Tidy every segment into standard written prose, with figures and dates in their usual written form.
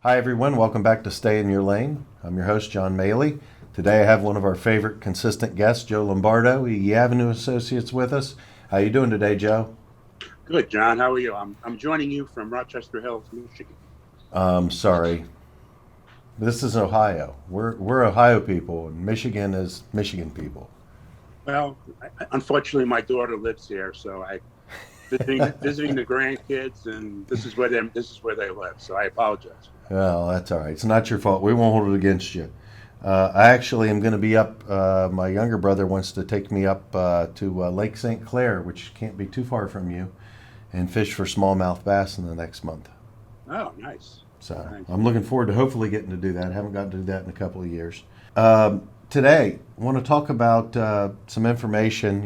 Hi, everyone. Welcome back to Stay in Your Lane. I'm your host, John Maley. Today I have one of our favorite consistent guests, Joe Lombardo, E Avenue Associates, with us. How you doing today, Joe? Good, John. How are you? I'm joining you from Rochester Hills, Michigan. Sorry. This is Ohio. We're Ohio people, and Michigan is Michigan people. Well, unfortunately, my daughter lives here, so I visiting the grandkids, and this is where they live. So I apologize for that. Well, that's all right. It's not your fault. We won't hold it against you. I actually am going to be up. My younger brother wants to take me up to Lake St. Clair, which can't be too far from you, and fish for smallmouth bass in the next month. Oh, nice, So nice. I'm looking forward to hopefully getting to do that. I haven't gotten to do that in a couple of years. Today, I want to talk about some information.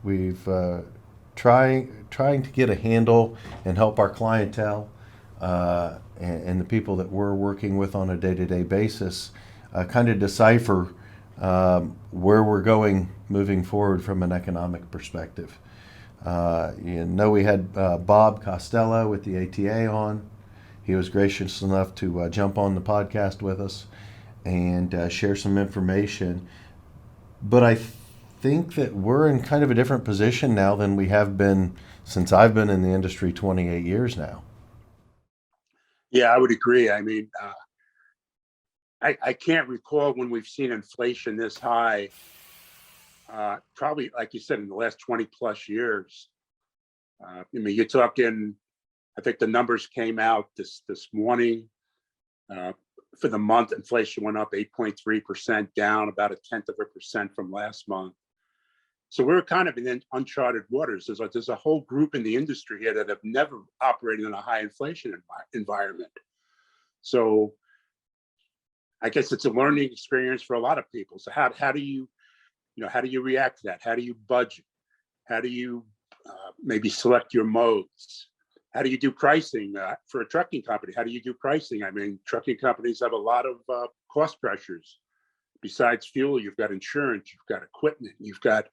We've trying to get a handle and help our clientele and the people that we're working with on a day-to-day basis kind of decipher where we're going moving forward from an economic perspective. We had Bob Costello with the ATA on. He was gracious enough to jump on the podcast with us and share some information. But I think that we're in kind of a different position now than we have been since I've been in the industry 28 years now. Yeah, I would agree. I mean, I can't recall when we've seen inflation this high. Probably, like you said, in the last 20 plus years. I mean, you're talking. I think the numbers came out this morning. Uh, for the month, inflation went up 8.3%, down about a tenth of a percent from last month. So we're kind of in uncharted waters. There's a whole group in the industry here that have never operated in a high inflation environment. So I guess it's a learning experience for a lot of people. So how do you react to that? How do you budget? How do you maybe select your modes? How do you do pricing for a trucking company? How do you do pricing? I mean, trucking companies have a lot of cost pressures. Besides fuel, you've got insurance, you've got equipment, you've got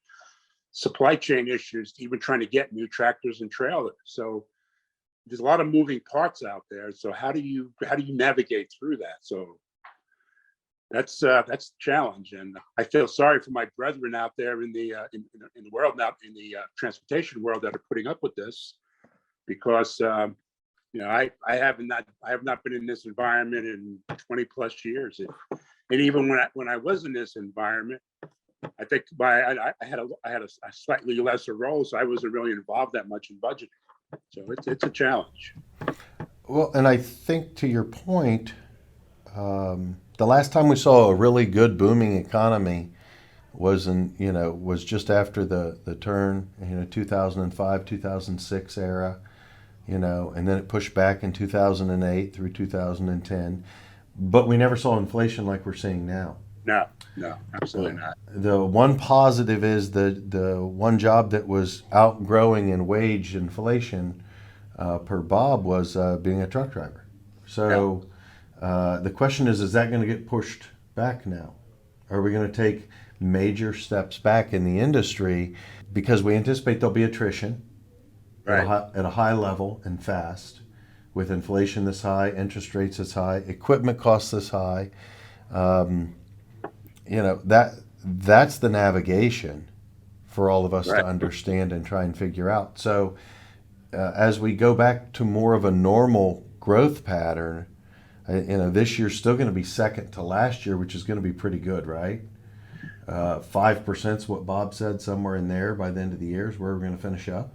supply chain issues, even trying to get new tractors and trailers. So there's a lot of moving parts out there. So how do you navigate through that? So that's the challenge, and I feel sorry for my brethren out there in the world now, in the transportation world, that are putting up with this, because I have not been in this environment in 20 plus years, and even when I was in this environment, I think I had a slightly lesser role, so I wasn't really involved that much in budgeting. So it's a challenge. Well, and I think to your point, the last time we saw a really good booming economy was just after the turn, 2005, 2006 era, and then it pushed back in 2008 through 2010. But we never saw inflation like we're seeing now. No, no, absolutely not. The one positive is the one job that was outgrowing in wage inflation per Bob was being a truck driver. Yeah. So the question is that going to get pushed back now? Are we going to take major steps back in the industry because we anticipate there'll be attrition Right. at a high level and fast with inflation this high, interest rates this high, equipment costs this high? Um, that's the navigation for all of us to Right. understand and try and figure out. So as we go back to more of a normal growth pattern, this year's still going to be second to last year, which is going to be pretty good, right? 5% is what Bob said, somewhere in there by the end of the year is where we're going to finish up.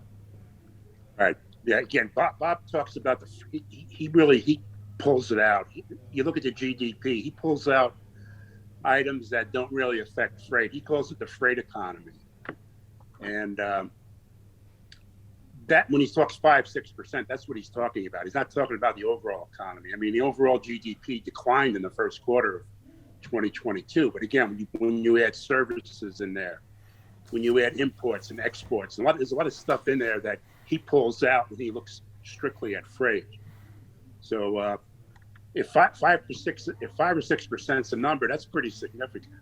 Right. Yeah. Again, Bob talks about he pulls it out. You look at the GDP, he pulls out items that don't really affect freight. He calls it the freight economy, and that when he talks 5-6%, that's what he's talking about. He's not talking about the overall economy. I mean, the overall GDP declined in the first quarter of 2022, but again, when you add services in there, when you add imports and exports, there's a lot of stuff in there that he pulls out when he looks strictly at freight. So if 5 or 6% is a number, that's pretty significant.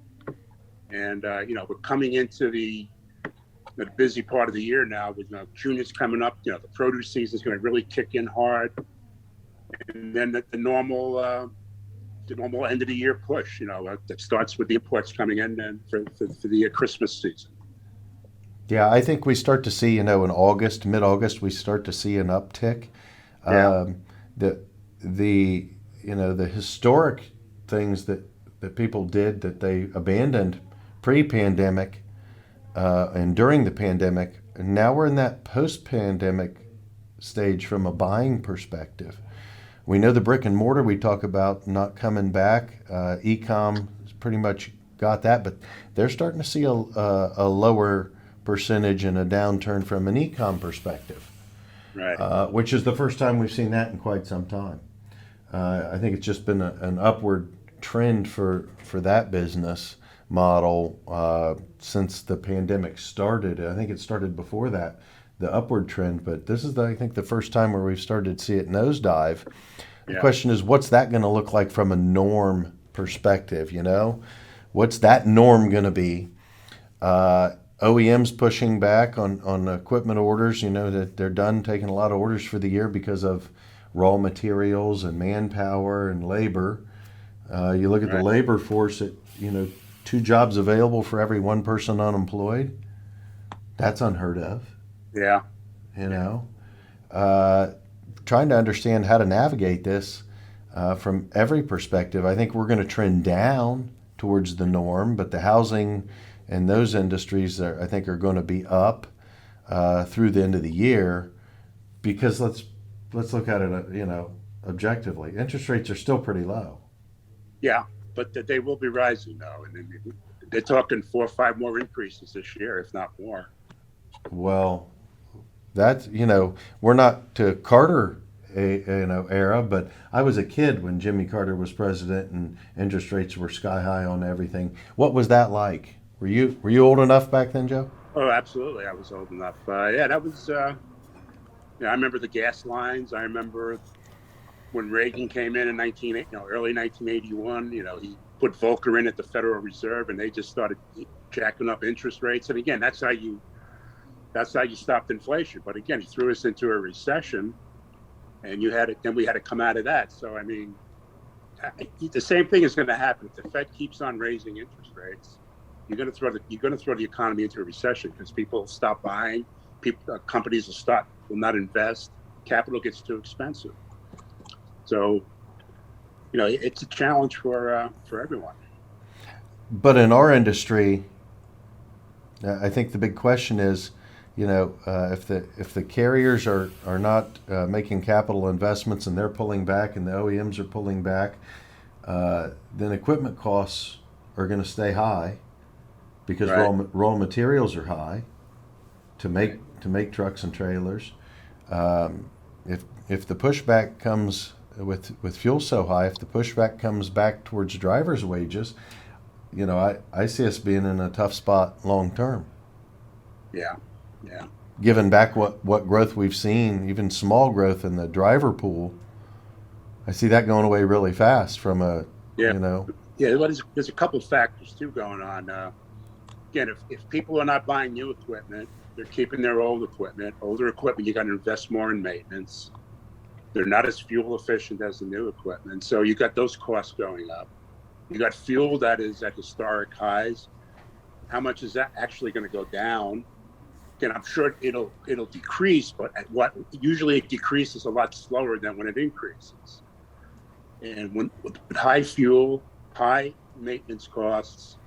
And we're coming into the busy part of the year now with June is coming up. The produce season is going to really kick in hard. and then the normal end of the year push, that starts with the imports coming in and for the Christmas season. Yeah, I think we start to see, in August, mid-August, we start to see an uptick. Yeah. The the historic things that people did that they abandoned pre-pandemic and during the pandemic. Now we're in that post-pandemic stage from a buying perspective. We know the brick and mortar we talk about not coming back. E-com has pretty much got that, but they're starting to see a lower percentage and a downturn from an e-com perspective, Right. which is the first time we've seen that in quite some time. I think it's just been an upward trend for that business model since the pandemic started. I think it started before that, the upward trend, but this is, I think, the first time where we've started to see it nosedive. The Yeah. question is, what's that going to look like from a norm perspective? What's that norm going to be? OEMs pushing back on equipment orders. That they're done taking a lot of orders for the year because of raw materials and manpower and labor. You look at the Right. labor force at 2 jobs available for every 1 person unemployed. That's unheard of. Yeah. you know. Uh, Trying to understand how to navigate this from every perspective. I think we're going to trend down towards the norm, but the housing and those industries I think are going to be up through the end of the year because let's look at it, objectively. Interest rates are still pretty low. Yeah. But they will be rising now. And they're talking 4 or 5 more increases this year, if not more. Well, that's we're not to Carter era, but I was a kid when Jimmy Carter was president and interest rates were sky high on everything. What was that like? Were you old enough back then, Joe? Oh, absolutely. I was old enough. Yeah, that was. I remember the gas lines. I remember when Reagan came in 19, early 1981. He put Volcker in at the Federal Reserve, and they just started jacking up interest rates. And again, that's how you stopped inflation. But again, he threw us into a recession, and then we had to come out of that. So I mean, the same thing is going to happen if the Fed keeps on raising interest rates. You're going to throw the economy into a recession because people stop buying, companies will not invest, capital gets too expensive. So, it's a challenge for everyone. But in our industry, I think the big question is, if the carriers are not making capital investments and they're pulling back and the OEMs are pulling back, then equipment costs are going to stay high because Right. raw materials are high to make trucks and trailers. If the pushback comes with fuel so high, if the pushback comes back towards drivers' wages, I see us being in a tough spot long term. Yeah. Yeah. Given back what growth we've seen, even small growth in the driver pool, I see that going away really fast from Yeah. you know, Yeah. Well, there's a couple factors too going on. Again, if people are not buying new equipment, they're keeping their old equipment. Older equipment, you got to invest more in maintenance. They're not as fuel efficient as the new equipment. So you got those costs going up. You got fuel that is at historic highs. How much is that actually going to go down? Again, I'm sure it'll decrease, but at what usually it decreases a lot slower than when it increases. And with high fuel, high maintenance costs,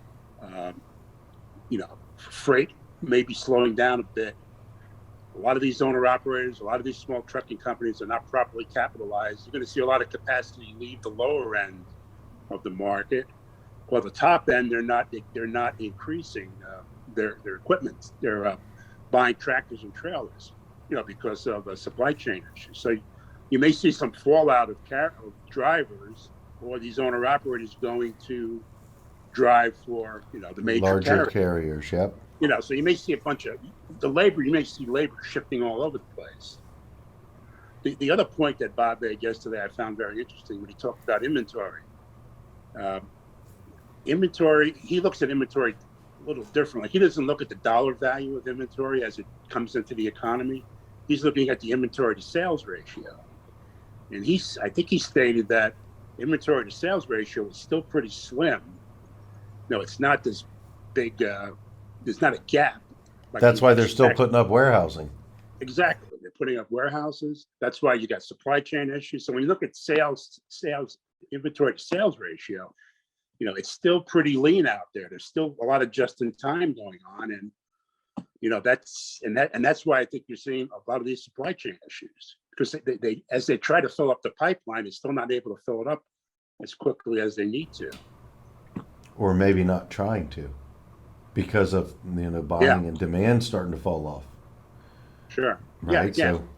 freight may be slowing down a bit. A lot of these owner operators, a lot of these small trucking companies are not properly capitalized. You're going to see a lot of capacity leave the lower end of the market. Well, the top end, they're not increasing their equipment. They're buying tractors and trailers, because of supply chain issues. So you may see some fallout of drivers or these owner operators going to drive for the major larger carriers. carriers. Yep. So you may see a bunch of you may see labor shifting all over the place. The other point that Bob made yesterday I found very interesting when he talked about inventory. He looks at inventory a little differently. He doesn't look at the dollar value of inventory as it comes into the economy. He's looking at the inventory to sales ratio. and I think he stated that inventory to sales ratio is still pretty slim. No, it's not this big. There's not a gap. Like That's you why would they're still expect. putting up warehousing. Exactly. They're putting up warehouses. That's why you got supply chain issues. So when you look at sales inventory to sales ratio, it's still pretty lean out there. There's still a lot of just in time going on, and that's why I think you're seeing a lot of these supply chain issues, because they as they try to fill up the pipeline, they're still not able to fill it up as quickly as they need to. Or maybe not trying to, because of buying Yeah, and demand starting to fall off. sure. Yeah, Right. again, So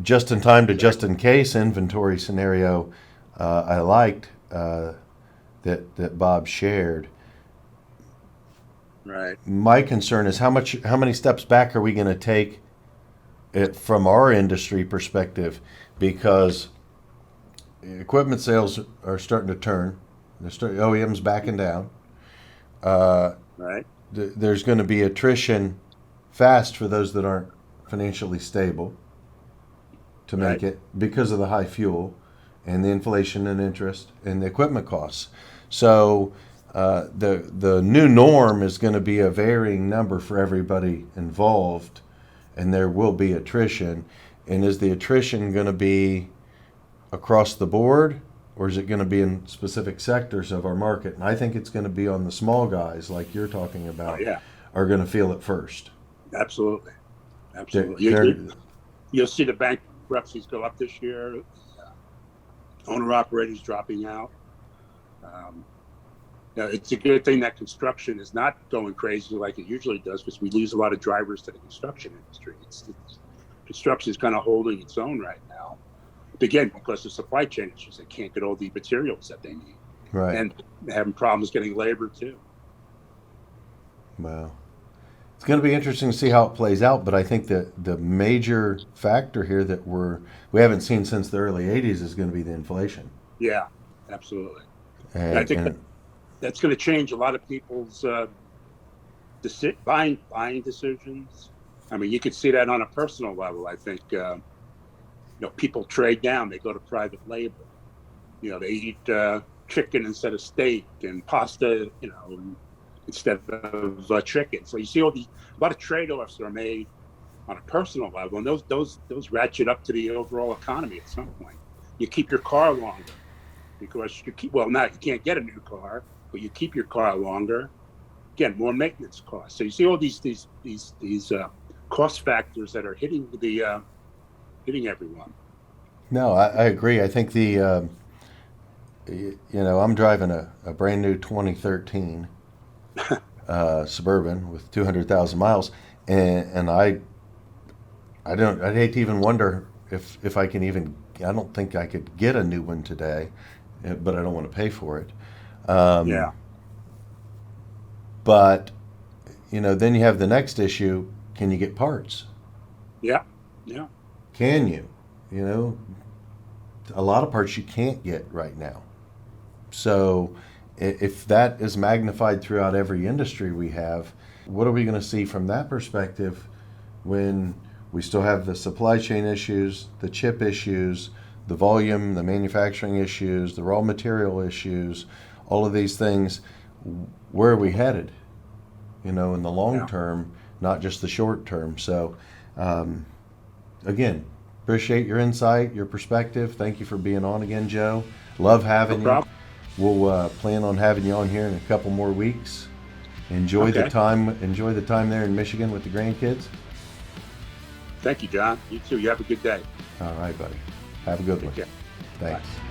just in time to just exactly. in case inventory scenario, I liked that Bob shared. Right. My concern is how many steps back are we going to take from our industry perspective, because equipment sales are starting to turn. OEM's backing down. Right. There's going to be attrition fast for those that aren't financially stable to make Right. it, because of the high fuel and the inflation and interest and the equipment costs. So the new norm is going to be a varying number for everybody involved, and there will be attrition. And is the attrition going to be across the board, or is it going to be in specific sectors of our market? And I think it's going to be on the small guys, like you're talking Oh about, yeah. are going to feel it first. Absolutely. They're, Absolutely. they're, You'll see the bankruptcies go up this year. Owner operators dropping out. Um, it's a good thing that construction is not going crazy like it usually does, because we lose a lot of drivers to the construction industry. Construction is kind of holding its own right now. Again, because of supply chain issues, they can't get all the materials that they need, right. and they're having problems getting labor too. Wow. It's going to be interesting to see how it plays out, but I think that the major factor here that we haven't seen since the early 80s is going to be the inflation. Yeah, absolutely. And I And, think and that's going to change a lot of people's buying decisions. I mean, you could see that on a personal level. I think people trade down; they go to private label. They eat chicken instead of steak, and pasta, instead of chicken. So you see a lot of trade-offs are made on a personal level, and those ratchet up to the overall economy at some point. You keep your car longer because now you can't get a new car, but you keep your car longer. Again, more maintenance costs. So you see all these cost factors that are hitting everyone. no, I agree. I think I'm driving a brand new 2013 Suburban with 200,000 miles, and I'd hate to even wonder if I can even. I don't think I could get a new one today, but I don't want to pay for it. Yeah, But then you have the next issue: can you get parts? yeah, yeah. Can you? A lot of parts you can't get right now. So if that is magnified throughout every industry we have, what are we going to see from that perspective when we still have the supply chain issues, the chip issues, the volume, the manufacturing issues, the raw material issues, all of these things? Where are we headed? In the long Yeah. term, not just the short term. So, again, appreciate your insight, your perspective. Thank you for being on again, Joe. Love No having you. problem. We'll plan on having you on here in a couple more weeks. Enjoy the Okay. time. Enjoy the time there in Michigan with the grandkids. Thank you, John. You too. You have a good day. All right, buddy. Have a good Take one. care. Thanks. Bye.